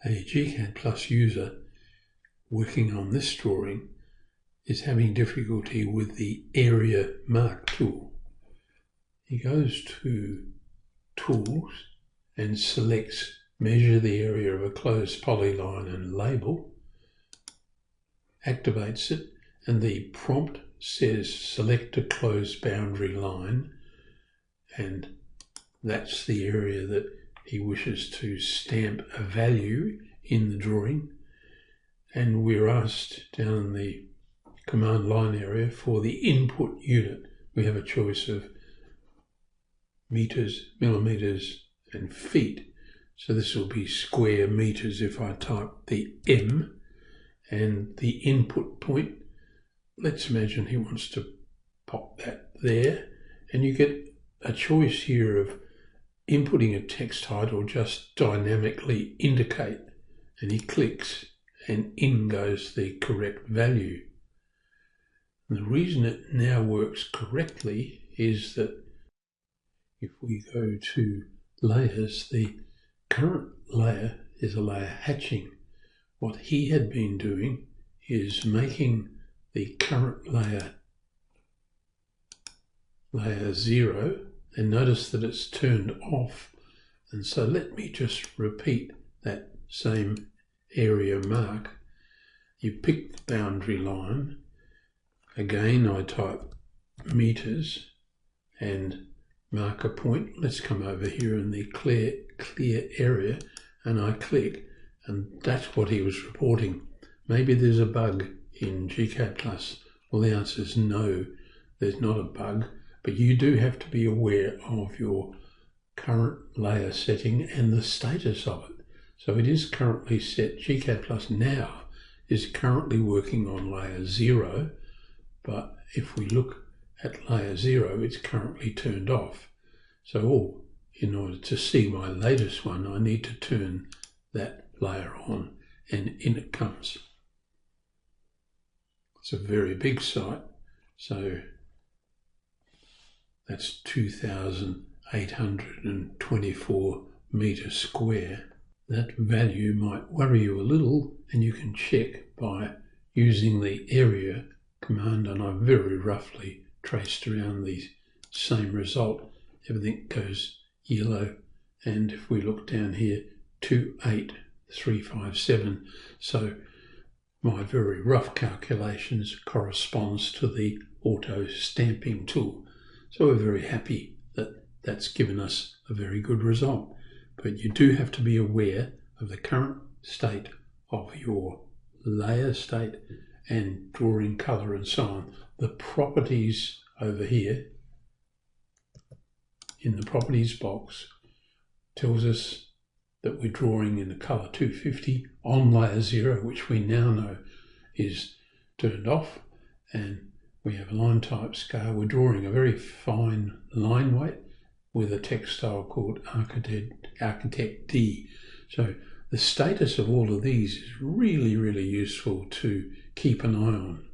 A gCADPlus user working on this drawing is having difficulty with the AREAMARK tool. He goes to Tools and selects Measure the area of a closed polyline and label, activates it, and the prompt says select a closed boundary line, and that's the area that he wishes to stamp a value in the drawing. And we're asked down in the command line area for the input unit. We have a choice of meters, millimeters, and feet. So this will be square meters if I type the M, and the input point, let's imagine he wants to pop that there, and you get a choice here of inputting a text height or just dynamically indicate, and he clicks and in goes the correct value. And the reason it now works correctly is that if we go to layers, the current layer is a layer hatching. What he had been doing is making the current layer 0, and notice that it's turned off. And so let me just repeat that same area mark. You pick the boundary line. Again, I type meters and mark a point. Let's come over here in the clear area, and I click, and that's what he was reporting. Maybe there's a bug in gCADPlus. Well, the answer is no, there's not a bug, but you do have to be aware of your current layer setting and the status of it. So it is currently set. gCADPlus now is currently working on layer 0, but if we look at layer 0, it's currently turned off. So in order to see my latest one, I need to turn that layer on, and in it comes. It's a very big site, so that's 2,824 meters square. That value might worry you a little, and you can check by using the area command, and I've very roughly traced around the same result. Everything goes yellow, and if we look down here, 28357. So my very rough calculations corresponds to the auto stamping tool. So we're very happy that that's given us a very good result. But you do have to be aware of the current state of your layer state and drawing color and so on. The properties over here in the properties box tells us that we're drawing in the color 250 on layer 0, which we now know is turned off, and we have a line type scale. We're drawing a very fine line weight with a text style called Architect D. So the status of all of these is really, really useful to keep an eye on.